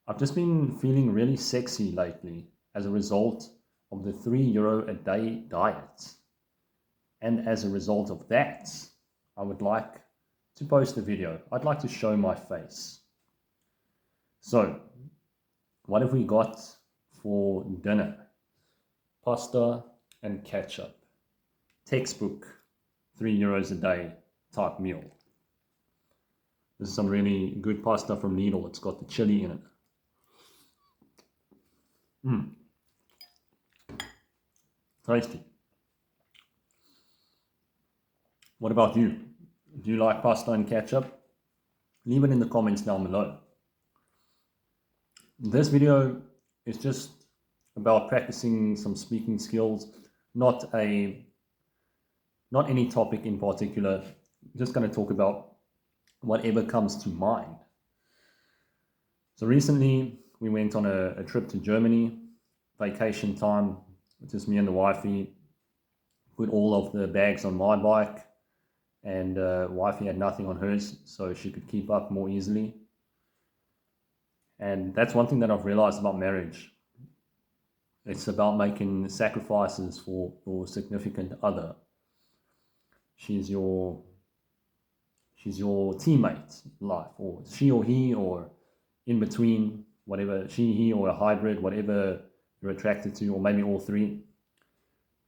I've just been feeling really sexy lately as a result of the €3 a day diet. And as a result of that, I would like to post a video. I'd like to show my face. So, what have we got for dinner? Pasta and ketchup. Textbook, €3 a day type meal. This is some really good pasta from Lidl. It's got the chili in it. Tasty. What about you? Do you like pasta and ketchup? Leave it in the comments down below. This video is just about practicing some speaking skills, not any topic in particular. I'm just going to talk about whatever comes to mind. So recently we went on a trip to Germany, vacation time, just me and the wifey. Put all of the bags on my bike, and wifey had nothing on hers, so she could keep up more easily. And that's one thing that I've realized about marriage. It's about making sacrifices for your significant other. She's your teammate in life, or she or he, or in between, whatever, she, he, or a hybrid, whatever you're attracted to, or maybe all three.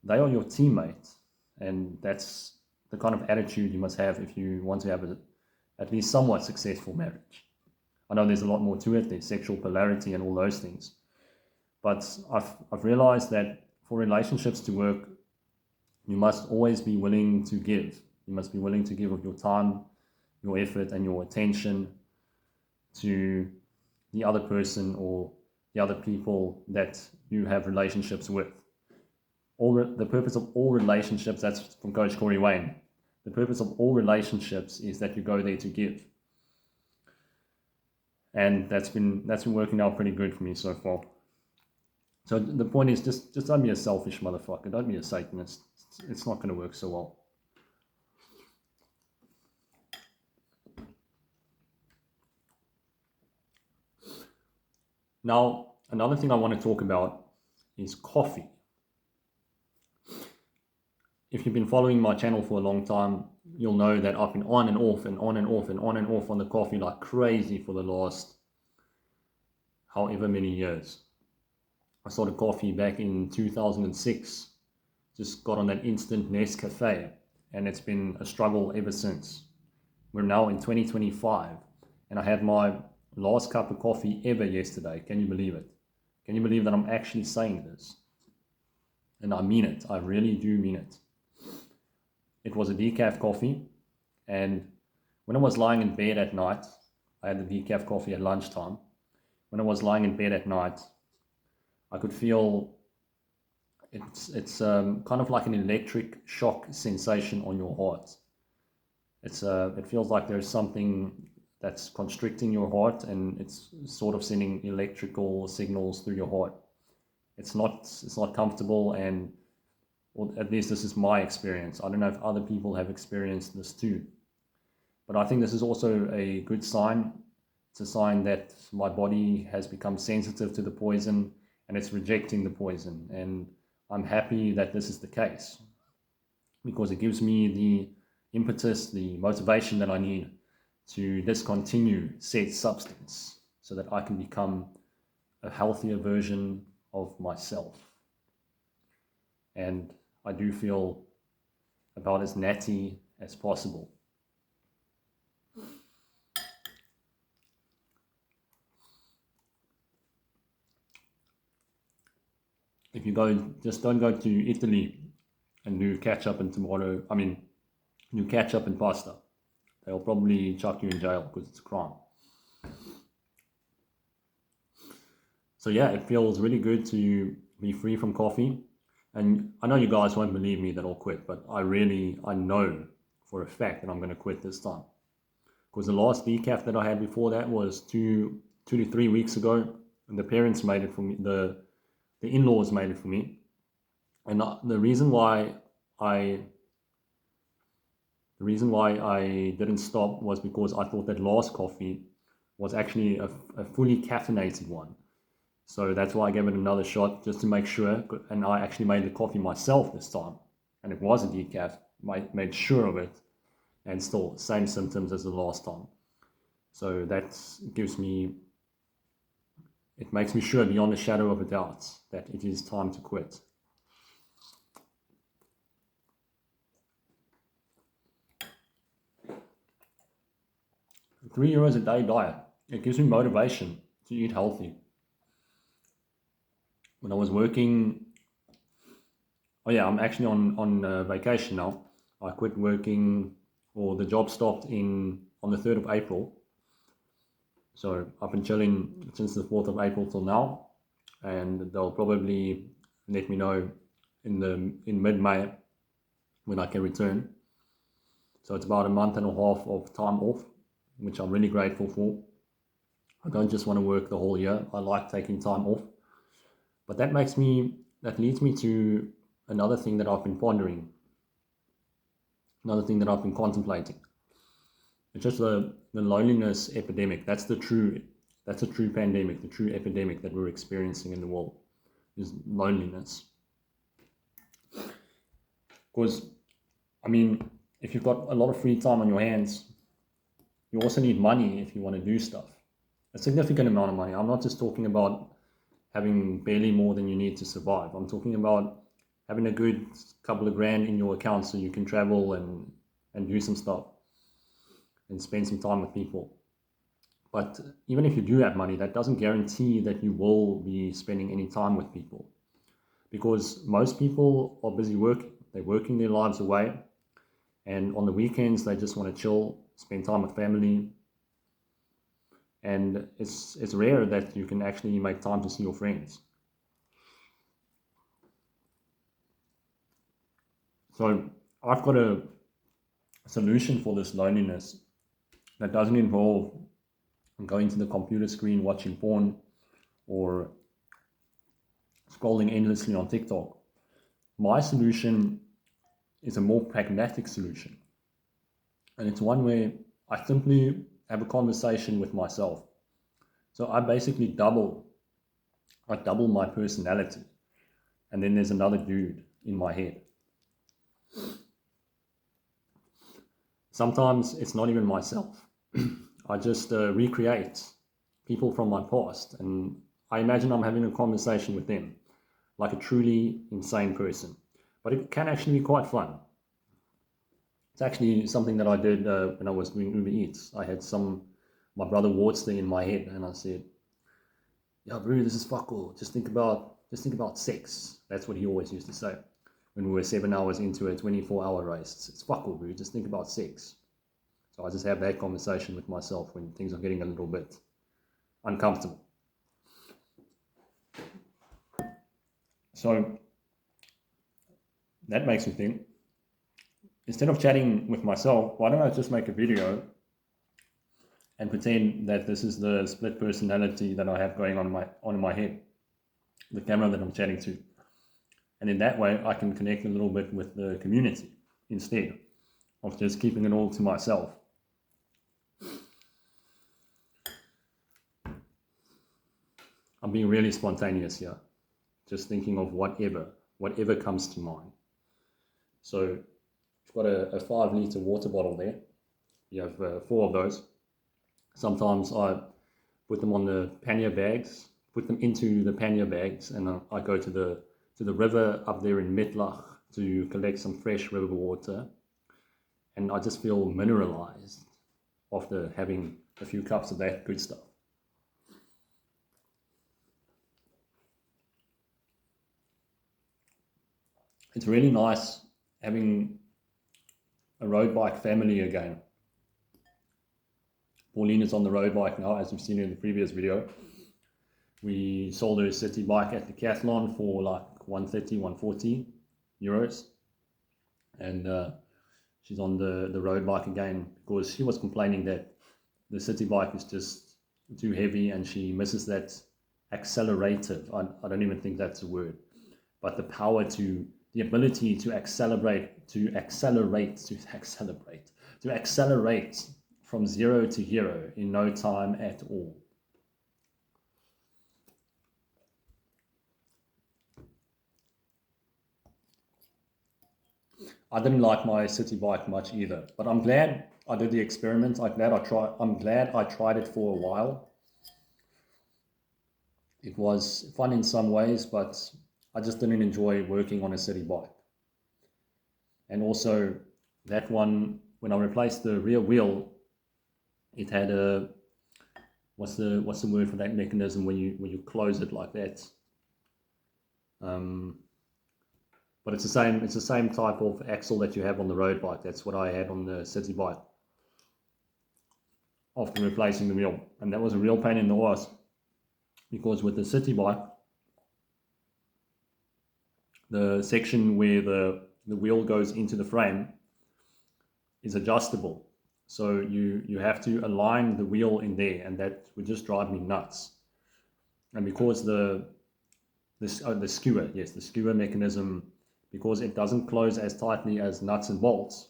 They are your teammates, and that's the kind of attitude you must have if you want to have at least somewhat successful marriage. I know there's a lot more to it. There's sexual polarity and all those things. But I've realized that for relationships to work, you must always be willing to give. You must be willing to give of your time, your effort, and your attention to the other person or the other people that you have relationships with. The purpose of all relationships, that's from Coach Corey Wayne, the purpose of all relationships is that you go there to give. And that's been working out pretty good for me so far. So the point is, just don't be a selfish motherfucker. Don't be a Satanist. It's not going to work so well. Now, another thing I want to talk about is coffee. If you've been following my channel for a long time, you'll know that I've been on and off and on and off and on and off on the coffee like crazy for the last however many years. I started coffee back in 2006. Just got on that instant Nescafe, and it's been a struggle ever since. We're now in 2025, and I had my last cup of coffee ever yesterday. Can you believe it? Can you believe that I'm actually saying this? And I mean it. I really do mean it. It was a decaf coffee, and when I was lying in bed at night, I had the decaf coffee at lunchtime. When I was lying in bed at night, I could feel it's kind of like an electric shock sensation on your heart. It feels like there's something that's constricting your heart, and it's sort of sending electrical signals through your heart. It's not comfortable, and or at least this is my experience. I don't know if other people have experienced this too. But I think this is also a good sign. It's a sign that my body has become sensitive to the poison and it's rejecting the poison. And I'm happy that this is the case, because it gives me the impetus, the motivation that I need to discontinue said substance so that I can become a healthier version of myself. And I do feel about as natty as possible. If you just don't go to Italy and do ketchup and do ketchup and pasta. They'll probably chuck you in jail because it's a crime. So yeah, it feels really good to be free from coffee. And I know you guys won't believe me that I'll quit, but I know for a fact that I'm going to quit this time. Because the last decaf that I had before that was 2 to 3 weeks ago, and the parents made it for me, the in-laws made it for me. And the reason why I didn't stop was because I thought that last coffee was actually a fully caffeinated one. So that's why I gave it another shot, just to make sure. And I actually made the coffee myself this time, and it was a decaf. Made sure of it, and still same symptoms as the last time. So that gives me, it makes me sure beyond a shadow of a doubt that it is time to quit. €3 a day diet. It gives me motivation to eat healthy. When I was working, oh yeah, I'm actually on vacation now. I quit working, or the job stopped on the 3rd of April. So I've been chilling since the 4th of April till now, and they'll probably let me know in mid-May when I can return. So it's about a month and a half of time off, which I'm really grateful for. I don't just want to work the whole year. I like taking time off. But that leads me to another thing that I've been pondering, another thing that I've been contemplating. It's just the loneliness epidemic. That's a true pandemic, the true epidemic that we're experiencing in the world is loneliness. Because, I mean, if you've got a lot of free time on your hands, you also need money if you want to do stuff. A significant amount of money. I'm not just talking about having barely more than you need to survive. I'm talking about having a good couple of grand in your account so you can travel and do some stuff and spend some time with people. But even if you do have money, that doesn't guarantee that you will be spending any time with people, because most people are busy working. They're working their lives away, and on the weekends they just want to chill, spend time with family. And it's rare that you can actually make time to see your friends. So I've got a solution for this loneliness that doesn't involve going to the computer screen, watching porn, or scrolling endlessly on TikTok. My solution is a more pragmatic solution. And it's one where I simply have a conversation with myself. So I basically double my personality. And then there's another dude in my head. Sometimes it's not even myself. I just recreate people from my past, and I imagine I'm having a conversation with them, like a truly insane person. But it can actually be quite fun. It's actually something that I did when I was doing Uber Eats. I had my brother Wartster in my head, and I said, "Yeah, bro, this is fuck all. Just think about sex." That's what he always used to say when we were 7 hours into a 24-hour race. It's fuck all, bro. Just think about sex. So I just have that conversation with myself when things are getting a little bit uncomfortable. So that makes me think, instead of chatting with myself, why don't I just make a video and pretend that this is the split personality that I have going on in my head, the camera that I'm chatting to. And in that way, I can connect a little bit with the community instead of just keeping it all to myself. I'm being really spontaneous here, just thinking of whatever comes to mind. So I've got a 5-liter water bottle there. You have 4 of those. Sometimes I put them on the pannier bags, put them into the pannier bags, and I go to the river up there in Mitlach to collect some fresh river water. And I just feel mineralized after having a few cups of that good stuff. It's really nice having a road bike family again. Pauline is on the road bike now, as you've seen in the previous video. We sold her city bike at the Decathlon for like 130, 140 euros. And she's on the road bike again because she was complaining that the city bike is just too heavy and she misses that accelerative. I don't even think that's a word, but the ability to accelerate from 0 to hero in no time at all. I didn't like my city bike much either, but I'm glad I did the experiment. I'm glad I tried it for a while. It was fun in some ways, but I just didn't enjoy working on a city bike. And also that one, when I replaced the rear wheel, it had a, what's the word for that mechanism when you close it like that? But it's the same type of axle that you have on the road bike. That's what I had on the city bike after replacing the wheel, and that was a real pain in the ass, because with the city bike, the section where the wheel goes into the frame is adjustable. So you have to align the wheel in there, and that would just drive me nuts. And because the skewer, yes, the skewer mechanism, because it doesn't close as tightly as nuts and bolts,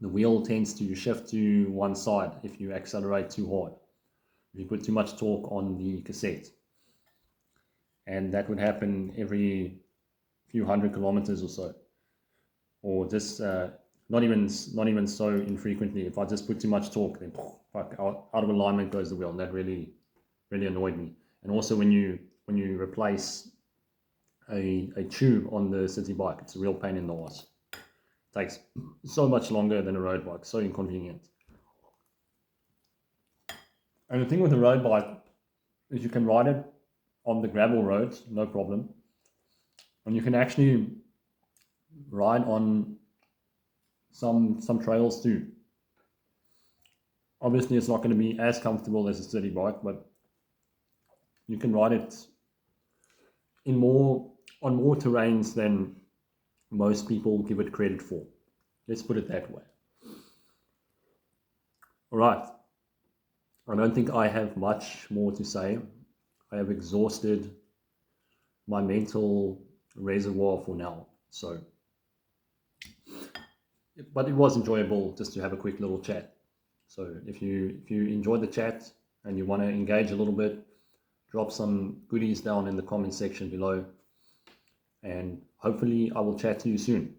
the wheel tends to shift to one side if you accelerate too hard, if you put too much torque on the cassette. And that would happen every few hundred kilometers or so, or just not even so infrequently. If I just put too much torque, then out of alignment goes the wheel, and that really annoyed me. And also when you replace a tube on the city bike, it's a real pain in the ass. It takes so much longer than a road bike, so inconvenient. And the thing with the road bike is you can ride it on the gravel roads, no problem. And you can actually ride on some trails too. Obviously, it's not going to be as comfortable as a city bike, but you can ride it on more terrains than most people give it credit for. Let's put it that way. All right. I don't think I have much more to say. I have exhausted my mental reservoir for now. So, but it was enjoyable just to have a quick little chat. So if you enjoyed the chat and you want to engage a little bit, drop some goodies down in the comment section below, and hopefully I will chat to you soon.